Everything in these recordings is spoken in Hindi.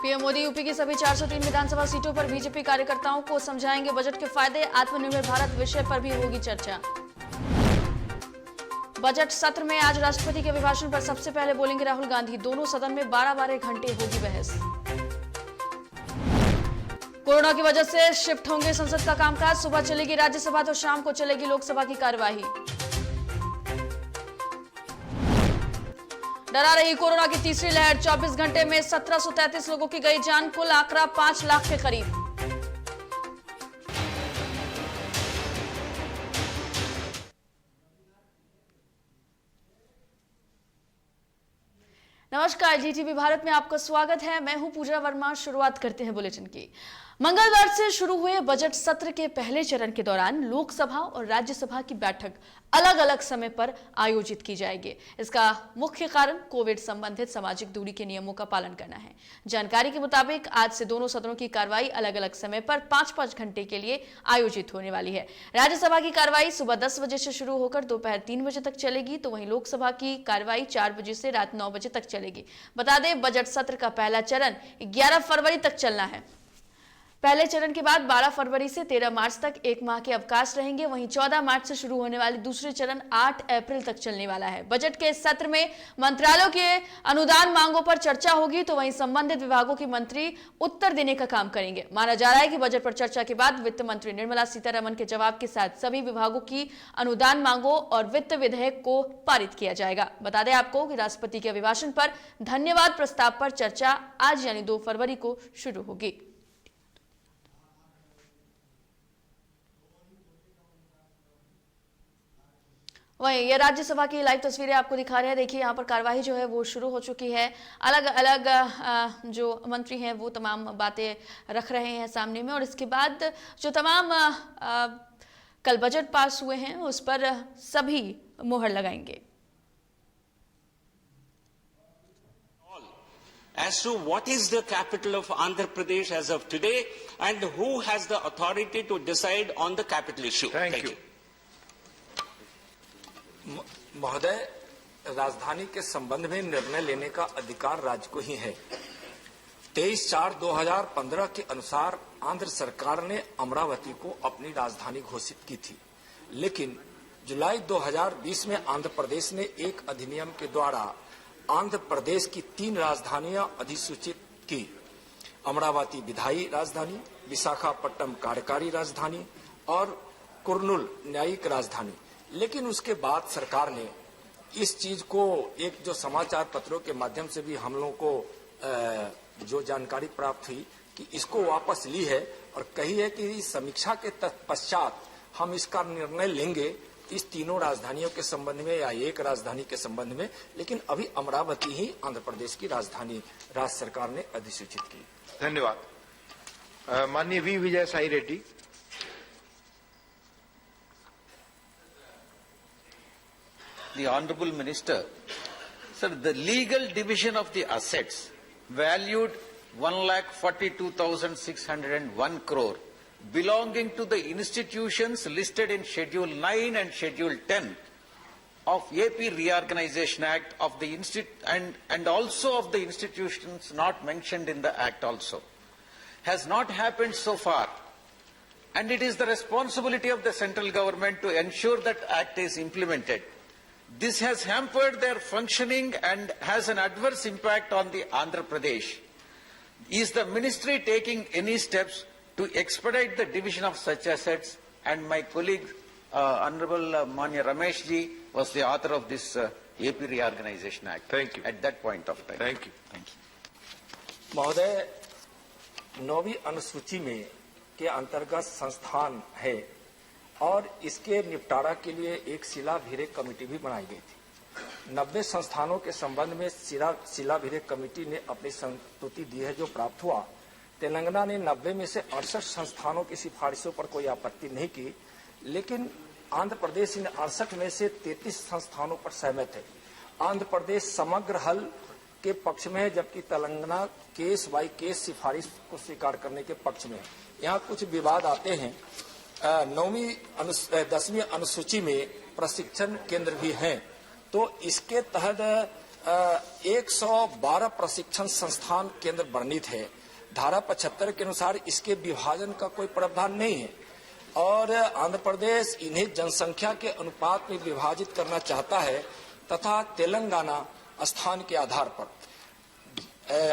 पीएम मोदी यूपी की सभी 403 विधानसभा सीटों पर बीजेपी कार्यकर्ताओं को समझाएंगे बजट के फायदे। आत्मनिर्भर भारत विषय पर भी होगी चर्चा। बजट सत्र में आज राष्ट्रपति के अभिभाषण पर सबसे पहले बोलेंगे राहुल गांधी। दोनों सदन में 12-12 घंटे होगी बहस। कोरोना की वजह से शिफ्ट होंगे संसद का कामकाज। सुबह चलेगी राज्यसभा तो शाम को चलेगी लोकसभा की कार्यवाही। डरा रही कोरोना की तीसरी लहर। 24 घंटे में 1733 लोगों की गई जान। कुल आंकड़ा 5 लाख के करीब। नमस्कार, जीटीवी भारत में आपका स्वागत है। मैं हूं पूजा वर्मा। शुरुआत करते हैं बुलेटिन की। मंगलवार से शुरू हुए बजट सत्र के पहले चरण के दौरान लोकसभा और राज्यसभा की बैठक अलग अलग समय पर आयोजित की जाएगी। इसका मुख्य कारण कोविड संबंधित सामाजिक दूरी के नियमों का पालन करना है। जानकारी के मुताबिक आज से दोनों सदनों की कार्रवाई अलग अलग समय पर 5-5 घंटे के लिए आयोजित होने वाली है। राज्यसभा की कार्रवाई सुबह 10 बजे से शुरू होकर दोपहर 3 बजे तक चलेगी, तो वहीं लोकसभा की कार्रवाई 4 बजे से रात 9 बजे तक चलेगी। बता दें, बजट सत्र का पहला चरण 11 फरवरी तक चलना है। पहले चरण के बाद 12 फरवरी से 13 मार्च तक 1 माह के अवकाश रहेंगे। वहीं 14 मार्च से शुरू होने वाले दूसरे चरण 8 अप्रैल तक चलने वाला है। बजट के इस सत्र में मंत्रालयों के अनुदान मांगों पर चर्चा होगी, तो वहीं संबंधित विभागों के मंत्री उत्तर देने का काम करेंगे। माना जा रहा है कि बजट पर चर्चा के बाद वित्त मंत्री निर्मला सीतारमण के जवाब के साथ सभी विभागों की अनुदान मांगों और वित्त विधेयक को पारित किया जाएगा। बता दें आपको कि राष्ट्रपति के अभिभाषण पर धन्यवाद प्रस्ताव पर चर्चा आज यानी 2 फरवरी को शुरू होगी। वहीं ये राज्यसभा की लाइव तस्वीरें आपको दिखा रहे हैं। देखिए, यहाँ पर कार्यवाही जो है वो शुरू हो चुकी है। अलग अलग जो मंत्री हैं वो तमाम बातें रख रहे हैं सामने में, और इसके बाद जो तमाम कल बजट पास हुए हैं उस पर सभी मुहर लगाएंगे। As to what is the capital of Andhra Pradesh as of today and who has the authority to decide on the capital issue. Thank you. महोदय, राजधानी के संबंध में निर्णय लेने का अधिकार राज्य को ही है। 23/4/2015 के अनुसार आंध्र सरकार ने अमरावती को अपनी राजधानी घोषित की थी, लेकिन जुलाई 2020 में आंध्र प्रदेश ने एक अधिनियम के द्वारा आंध्र प्रदेश की 3 राजधानियां अधिसूचित की। अमरावती विधायी राजधानी, विशाखापट्टनम कार्यकारी राजधानी और कुर्नूल न्यायिक राजधानी। लेकिन उसके बाद सरकार ने इस चीज को, एक जो समाचार पत्रों के माध्यम से भी हम लोगों को जो जानकारी प्राप्त हुई कि इसको वापस ली है और कही है कि समीक्षा के पश्चात हम इसका निर्णय लेंगे इस तीनों राजधानियों के संबंध में या एक राजधानी के संबंध में। लेकिन अभी अमरावती ही आंध्र प्रदेश की राजधानी राज्य सरकार ने अधिसूचित की। धन्यवाद। माननीय V Vijay Sai Reddy. The Honorable Minister, sir, the legal division of the assets valued 1,42,601 crore belonging to the institutions listed in Schedule 9 and Schedule 10 of AP Reorganization Act of the and also of the institutions not mentioned in the Act also has not happened so far, and it is the responsibility of the central government to ensure that Act is implemented. This has hampered their functioning and has an adverse impact on the Andhra Pradesh. Is the ministry taking any steps to expedite the division of such assets? And my colleague, Honorable Manya Ramesh ji, was the author of this AP Reorganization Act. Thank you. At that point of time. Thank you. Thank you. महोदय, 9वीं अनुसूची में के अंतर्गत संस्थान है और इसके निपटारा के लिए एक शिलाभिरेख कमेटी भी बनाई गई थी। 90 संस्थानों के संबंध में शिलाभिरेख कमेटी ने अपनी संस्तुति दी है जो प्राप्त हुआ। तेलंगाना ने 90 में से 68 संस्थानों की सिफारिशों पर कोई आपत्ति नहीं की, लेकिन आंध्र प्रदेश इन 68 में से 33 संस्थानों पर सहमत है। आंध्र प्रदेश समग्र हल के पक्ष में है, जबकि तेलंगाना केस बाई केस सिफारिश को स्वीकार करने के पक्ष में है। यहाँ कुछ विवाद आते हैं। 10वीं अनुसूची में प्रशिक्षण केंद्र भी हैं, तो इसके तहत 112 प्रशिक्षण संस्थान केंद्र वर्णित है। धारा 75 के अनुसार इसके विभाजन का कोई प्रावधान नहीं है और आंध्र प्रदेश इन्हें जनसंख्या के अनुपात में विभाजित करना चाहता है तथा तेलंगाना स्थान के आधार पर।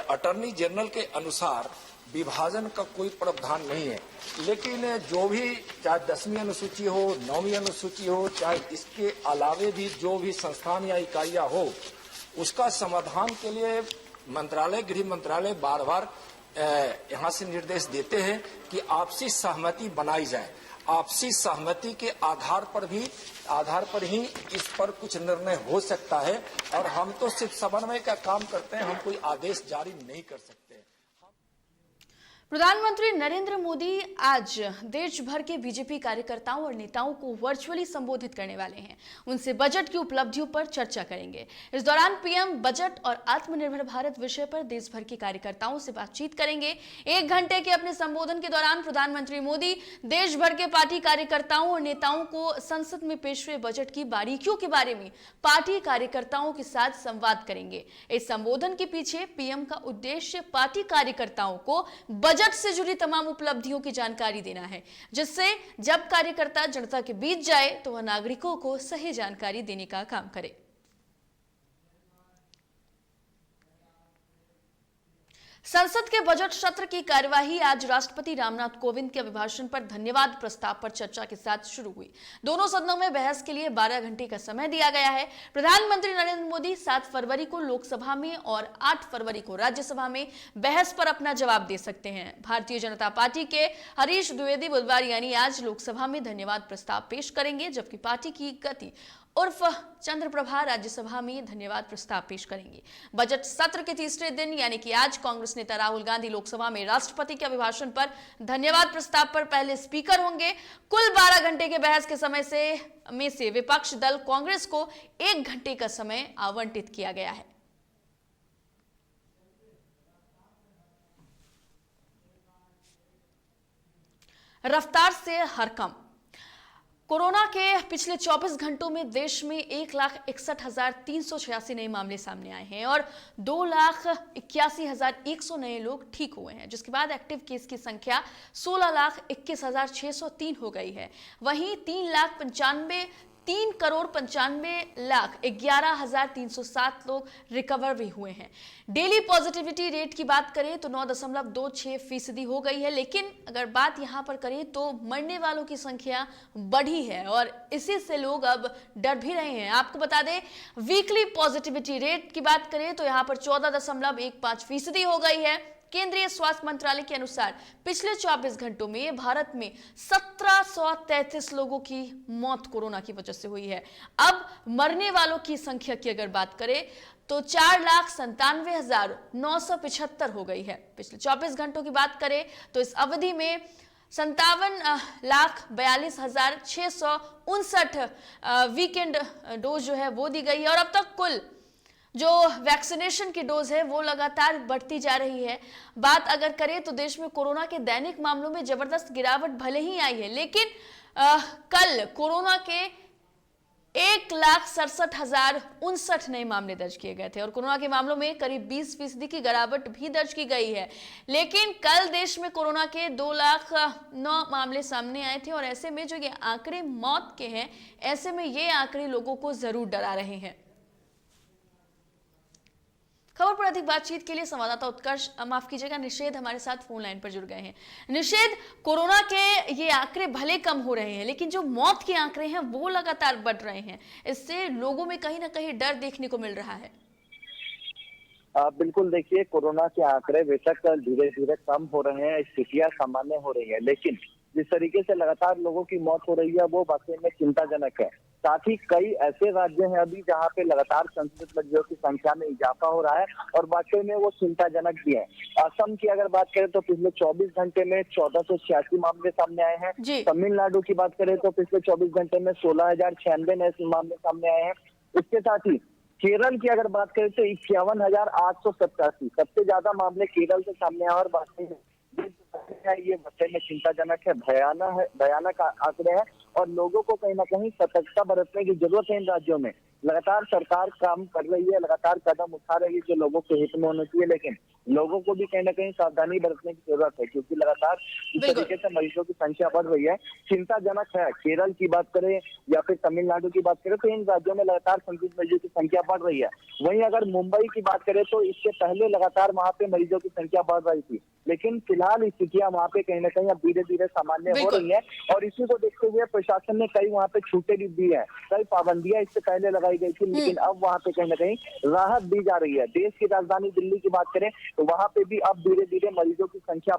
अटॉर्नी जनरल के अनुसार विभाजन का कोई प्रावधान नहीं है, लेकिन जो भी चाहे 10वीं अनुसूची हो, 9वीं अनुसूची हो, चाहे इसके अलावे भी जो भी संस्थान या इकाइयां हो, उसका समाधान के लिए गृह मंत्रालय बार बार यहाँ से निर्देश देते हैं कि आपसी सहमति बनाई जाए। आपसी सहमति के आधार पर ही इस पर कुछ निर्णय हो सकता है और हम तो सिर्फ समन्वय का काम करते हैं, हम कोई आदेश जारी नहीं कर सकते। प्रधानमंत्री नरेंद्र मोदी आज देश भर के बीजेपी कार्यकर्ताओं और नेताओं को वर्चुअली संबोधित करने वाले हैं। उनसे बजट की उपलब्धियों पर चर्चा करेंगे। इस दौरान पीएम बजट और आत्मनिर्भर भारत विषय पर देश भर के कार्यकर्ताओं से बातचीत करेंगे। 1 घंटे के अपने संबोधन के दौरान प्रधानमंत्री मोदी देश भर के पार्टी कार्यकर्ताओं और नेताओं को संसद में पेश हुए बजट की बारीकियों के बारे में पार्टी कार्यकर्ताओं के साथ संवाद करेंगे। इस संबोधन के पीछे पीएम का उद्देश्य पार्टी कार्यकर्ताओं को बजट से जुड़ी तमाम उपलब्धियों की जानकारी देना है, जिससे जब कार्यकर्ता जनता के बीच जाए तो वह नागरिकों को सही जानकारी देने का काम करे। संसद के बजट सत्र की कार्यवाही आज राष्ट्रपति रामनाथ कोविंद के अभिभाषण पर धन्यवाद प्रस्ताव पर चर्चा के साथ शुरू हुई। दोनों सदनों में बहस के लिए 12 घंटे का समय दिया गया है। प्रधानमंत्री नरेंद्र मोदी 7 फरवरी को लोकसभा में और 8 फरवरी को राज्यसभा में बहस पर अपना जवाब दे सकते हैं। भारतीय जनता पार्टी के हरीश द्विवेदी बुधवार यानी आज लोकसभा में धन्यवाद प्रस्ताव पेश करेंगे, जबकि पार्टी की गति उर्फ चंद्रप्रभा राज्यसभा में धन्यवाद प्रस्ताव पेश करेंगे। बजट सत्र के तीसरे दिन यानी कि आज कांग्रेस नेता राहुल गांधी लोकसभा में राष्ट्रपति के अभिभाषण पर धन्यवाद प्रस्ताव पर पहले स्पीकर होंगे। कुल 12 घंटे के बहस के समय से विपक्ष दल कांग्रेस को 1 घंटे का समय आवंटित किया गया है। रफ्तार से हरकंप। कोरोना के पिछले 24 घंटों में देश में 1,61,386 नए मामले सामने आए हैं और 2,81,100 नए लोग ठीक हुए हैं, जिसके बाद एक्टिव केस की संख्या 16,21,603 हो गई है। वहीं 3,95,11,307 लोग रिकवर भी हुए हैं। डेली पॉजिटिविटी रेट की बात करें तो 9.26% हो गई है, लेकिन अगर बात यहां पर करें तो मरने वालों की संख्या बढ़ी है और इसी से लोग अब डर भी रहे हैं। आपको बता दें, वीकली पॉजिटिविटी रेट की बात करें तो यहां पर 14.15% हो गई है। केंद्रीय स्वास्थ्य मंत्रालय के अनुसार पिछले 24 घंटों में भारत में 1733 लोगों की मौत कोरोना की वजह से हुई है। अब मरने वालों की संख्या की अगर बात करें तो 4,97,975 हो गई है। पिछले 24 घंटों की बात करें तो इस अवधि में 57,42,659 वीकेंड डोज जो है वो दी गई है और अब तक कुल जो वैक्सीनेशन की डोज है वो लगातार बढ़ती जा रही है। बात अगर करें तो देश में कोरोना के दैनिक मामलों में जबरदस्त गिरावट भले ही आई है, लेकिन कल कोरोना के 1,67,059 नए मामले दर्ज किए गए थे और कोरोना के मामलों में करीब 20% की गिरावट भी दर्ज की गई है। लेकिन कल देश में कोरोना के 2,09,000 मामले सामने आए थे और ऐसे में जो ये आंकड़े मौत के हैं, ऐसे में ये आंकड़े लोगों को जरूर डरा रहे हैं। खबर पर अधिक बातचीत के लिए संवाददाता उत्कर्ष निषेध हमारे साथ फोन लाइन पर जुड़ गए हैं। निषेध, कोरोना के ये आंकड़े भले कम हो रहे हैं, लेकिन जो मौत के आंकड़े हैं वो लगातार बढ़ रहे हैं। इससे लोगों में कहीं ना कहीं डर देखने को मिल रहा है। बिल्कुल, देखिए, कोरोना के आंकड़े बेशक धीरे धीरे कम हो रहे हैं, स्थितियां सामान्य हो रही है, लेकिन जिस तरीके से लगातार लोगों की मौत हो रही है वो वाकई में चिंताजनक है। साथ ही कई ऐसे राज्य हैं अभी जहां पे लगातार संक्रमित मरीजों की संख्या में इजाफा हो रहा है और वाकई में वो चिंताजनक भी है। असम की अगर बात करें तो पिछले 24 घंटे में 1486 मामले सामने आए हैं। तमिलनाडु की बात करें तो पिछले 24 घंटे में 16,096 नए मामले सामने आए हैं। इसके साथ ही केरल की अगर बात करें तो 51,887, सबसे ज्यादा मामले केरल से सामने आए और वाकई ये वाकई में चिंताजनक है, भयानक आंकड़े हैं और लोगों को कहीं ना कहीं सतर्कता बरतने की जरूरत है। इन राज्यों में लगातार सरकार काम कर रही है, लगातार कदम उठा रही है जो लोगों के हित में होना चाहिए, लेकिन लोगों को भी कहीं ना कहीं सावधानी बरतने की जरूरत है, क्योंकि लगातार इस तरीके से मरीजों की संख्या बढ़ रही है। चिंताजनक है। केरल की बात करें या फिर तमिलनाडु की बात करें तो इन राज्यों में लगातार संक्रमित मरीजों की संख्या बढ़ रही है। वहीं अगर मुंबई की बात करें तो इससे पहले लगातार वहां पे मरीजों की संख्या बढ़ रही थी, लेकिन फिलहाल स्थितियां वहां पे कहीं ना कहीं अब धीरे धीरे सामान्य हो रही है। और इसी को देखते हुए प्रशासन ने कई वहां पे छूटें भी दी है, कई पाबंदियां इससे पहले लगाई गई थी, लेकिन अब वहां पे कहीं ना कहीं राहत दी जा रही है। देश की राजधानी दिल्ली की बात करें तो वहां पे भी अब धीरे धीरे मरीजों की संख्या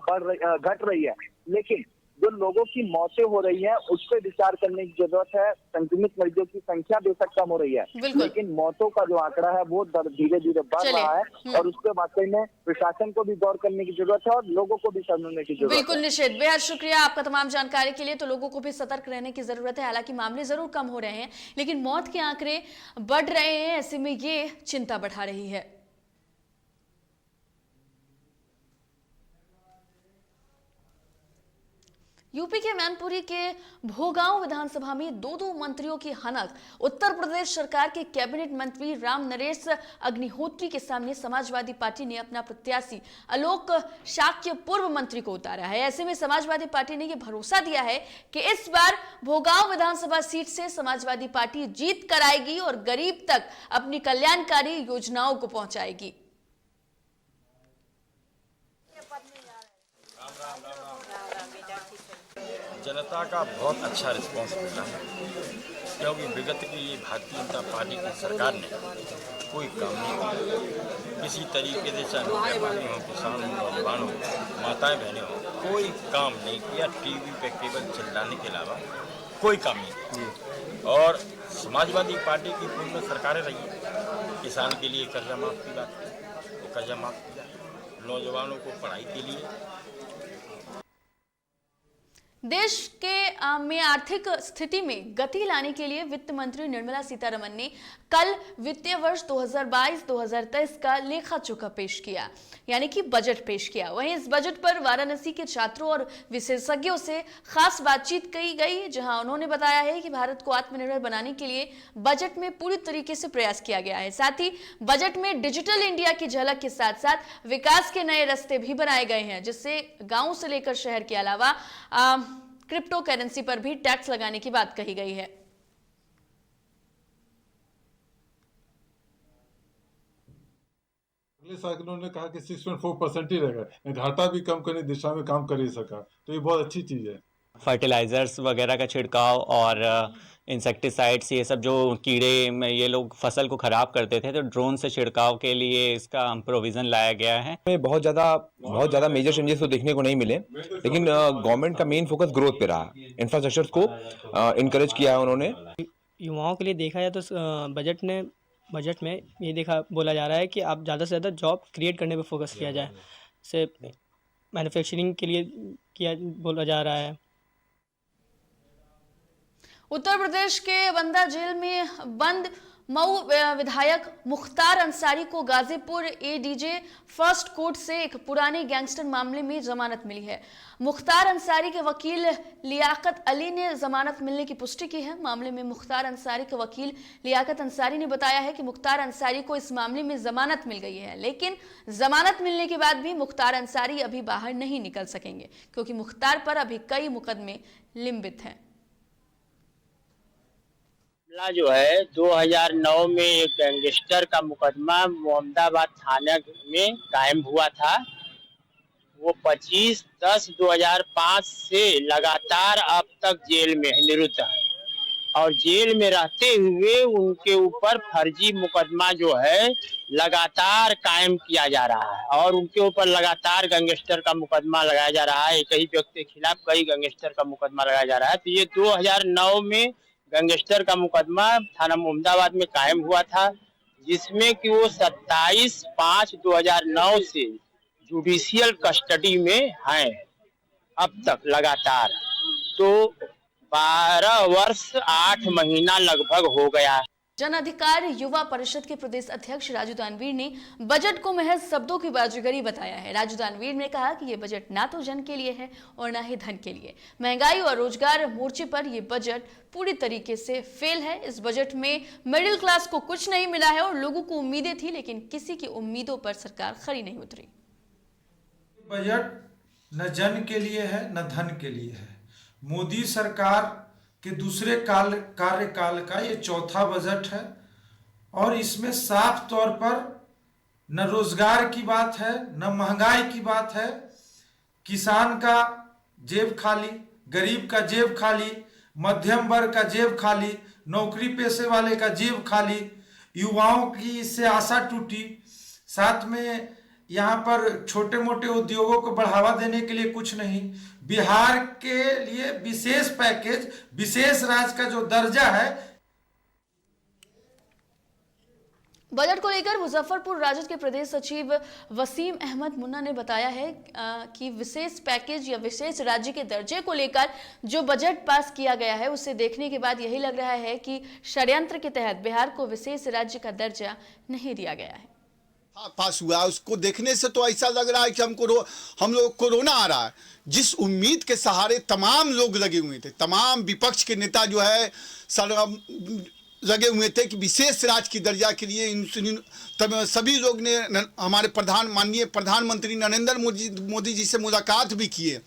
घट रही है, लेकिन जो लोगों की मौतें हो रही है उस पर विचार करने की जरूरत है। संक्रमित मरीजों की संख्या बेशक कम हो रही है, लेकिन मौतों का जो आंकड़ा है वो धीरे धीरे बढ़ रहा है और उसके वाकई में प्रशासन को भी गौर करने की जरूरत है और लोगों को भी समझने की जरूरत है। बिल्कुल निश्चित, बेहद शुक्रिया आपका तमाम जानकारी के लिए। तो लोगों को भी सतर्क रहने की जरूरत है। हालांकि मामले जरूर कम हो रहे हैं, लेकिन मौत के आंकड़े बढ़ रहे हैं, ऐसे में ये चिंता बढ़ा रही है। यूपी के मैनपुरी के भोगांव विधानसभा में दो मंत्रियों की हनक। उत्तर प्रदेश सरकार के कैबिनेट मंत्री राम नरेश अग्निहोत्री के सामने समाजवादी पार्टी ने अपना प्रत्याशी आलोक शाक्य पूर्व मंत्री को उतारा है। ऐसे में समाजवादी पार्टी ने यह भरोसा दिया है कि इस बार भोगांव विधानसभा सीट से समाजवादी पार्टी जीत कर आएगी और गरीब तक अपनी कल्याणकारी योजनाओं को पहुंचाएगी। जनता का बहुत अच्छा रिस्पांस मिला है, क्योंकि विगत की ये भारतीय जनता पार्टी की सरकार ने कोई काम नहीं किया। किसी तरीके से चाहे व्यापारी हो, किसान हो, नौजवान हो, माताएं बहनें हो, कोई काम नहीं किया। टीवी पे केवल चिल्लाने के अलावा कोई काम नहीं किया। और समाजवादी पार्टी की पूर्व सरकारें रही, किसान के लिए कर्जा माफ की बात की तो कर्जा माफ किया, नौजवानों को पढ़ाई के लिए। देश के में आर्थिक स्थिति में गति लाने के लिए वित्त मंत्री निर्मला सीतारमण ने कल वित्तीय वर्ष 2022-2023 का लेखा जोखा पेश किया, यानी कि बजट पेश किया। वहीं इस बजट पर वाराणसी के छात्रों और विशेषज्ञों से खास बातचीत की गई, जहां उन्होंने बताया है कि भारत को आत्मनिर्भर बनाने के लिए बजट में पूरी तरीके से प्रयास किया गया है। साथ ही बजट में डिजिटल इंडिया की झलक के साथ साथ विकास के नए रास्ते भी बनाए गए हैं, जिससे गांव से लेकर शहर के अलावा क्रिप्टो करेंसी पर भी टैक्स लगाने की बात कही गई है। अगले साल उन्होंने कहा कि 6.4% ही रहेगा, घाटा भी कम करने की दिशा में काम कर ही सका, तो ये बहुत अच्छी चीज है। फर्टिलाइजर्स वगैरह का छिड़काव और इंसेक्टिसाइड्स, ये सब जो कीड़े ये लोग फसल को ख़राब करते थे, तो ड्रोन से छिड़काव के लिए इसका प्रोविज़न लाया गया है। बहुत ज़्यादा मेजर चेंजेस तो देखने को नहीं मिले, लेकिन गवर्नमेंट का मेन फोकस ग्रोथ पे रहा। इंफ्रास्ट्रक्चर को इनकरेज किया है उन्होंने। युवाओं के लिए देखा जाए तो बजट में ये बोला जा रहा है कि आप ज़्यादा से ज़्यादा जॉब क्रिएट करने पे फोकस किया जाए, से मैन्युफैक्चरिंग के लिए बोला जा रहा है। उत्तर प्रदेश के बंदा जेल में बंद मऊ विधायक मुख्तार अंसारी को गाजीपुर एडीजे फर्स्ट कोर्ट से एक पुराने गैंगस्टर मामले में जमानत मिली है। मुख्तार अंसारी के वकील लियाकत अली ने जमानत मिलने की पुष्टि की है। मामले में मुख्तार अंसारी के वकील लियाकत अंसारी ने बताया है कि मुख्तार अंसारी को इस मामले में जमानत मिल गई है, लेकिन जमानत मिलने के बाद भी मुख्तार अंसारी अभी बाहर नहीं निकल सकेंगे, क्योंकि मुख्तार पर अभी कई मुकदमे लंबित हैं। जो है 2009 में एक गैंगस्टर का मुकदमा मोहम्मदाबाद थाने में कायम हुआ था। वो 25/10/2005 से लगातार अब तक जेल में निरुद्ध है और जेल में रहते हुए उनके ऊपर फर्जी मुकदमा जो है लगातार कायम किया जा रहा है और उनके ऊपर लगातार गैंगस्टर का मुकदमा लगाया जा रहा है। एक ही व्यक्ति के खिलाफ कई गैंगस्टर का मुकदमा लगाया जा रहा है। तो ये 2009 में गैंगस्टर का मुकदमा थाना मोहम्मदाबाद में कायम हुआ था, जिसमें कि वो 27/5/2009 से जुडिशियल कस्टडी में हैं अब तक लगातार। तो 12 वर्ष 8 महीना लगभग हो गया। जन अधिकार युवा परिषद के प्रदेश अध्यक्ष राजू दानवीर ने बजट को महज शब्दों की बाजीगरी बताया है। राजू दानवीर ने कहा कि ये बजट ना तो जन के लिए है और ना ही धन के लिए। महंगाई और रोजगार मोर्चे पर ये बजट पूरी तरीके से फेल है। इस बजट में मिडिल क्लास को कुछ नहीं मिला है और लोगों को उम्मीदें थी, लेकिन किसी की उम्मीदों पर सरकार खरी नहीं उतरी। बजट न जन के लिए है न धन के लिए है। मोदी सरकार कि दूसरे कार्यकाल का ये चौथा बजट है और इसमें साफ तौर पर न रोजगार की बात है, न महंगाई की बात है। किसान का जेब खाली, गरीब का जेब खाली, मध्यम वर्ग का जेब खाली, नौकरी पेशे वाले का जेब खाली, युवाओं की इससे आशा टूटी। साथ में यहाँ पर छोटे मोटे उद्योगों को बढ़ावा देने के लिए कुछ नहीं। बिहार के लिए विशेष पैकेज, विशेष राज्य का जो दर्जा है। बजट को लेकर मुजफ्फरपुर राजद के प्रदेश सचिव वसीम अहमद मुन्ना ने बताया है कि विशेष पैकेज या विशेष राज्य के दर्जे को लेकर जो बजट पास किया गया है, उसे देखने के बाद यही लग रहा है कि षड्यंत्र के तहत बिहार को विशेष राज्य का दर्जा नहीं दिया गया है। पास हुआ है, उसको देखने से तो ऐसा लग रहा है कि हम लोग कोरोना आ रहा है। जिस उम्मीद के सहारे तमाम लोग लगे हुए थे, तमाम विपक्ष के नेता जो है लगे हुए थे कि विशेष राज्य की दर्जा के लिए सभी लोग ने हमारे माननीय प्रधानमंत्री नरेंद्र मोदी जी से मुलाकात भी किए,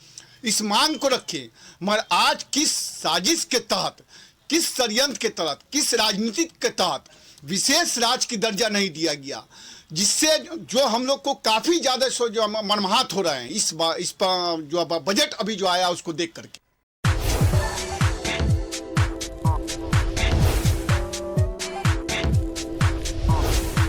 इस मांग को रखे। मगर आज किस साजिश के तहत, किस षड्यंत्र के तहत, किस राजनीति के तहत विशेष राज्य की दर्जा नहीं दिया गया, जिससे जो हम लोग को काफ़ी ज़्यादा जो मर्माहत हो रहे हैं इस जो बजट अभी जो आया उसको देख करके।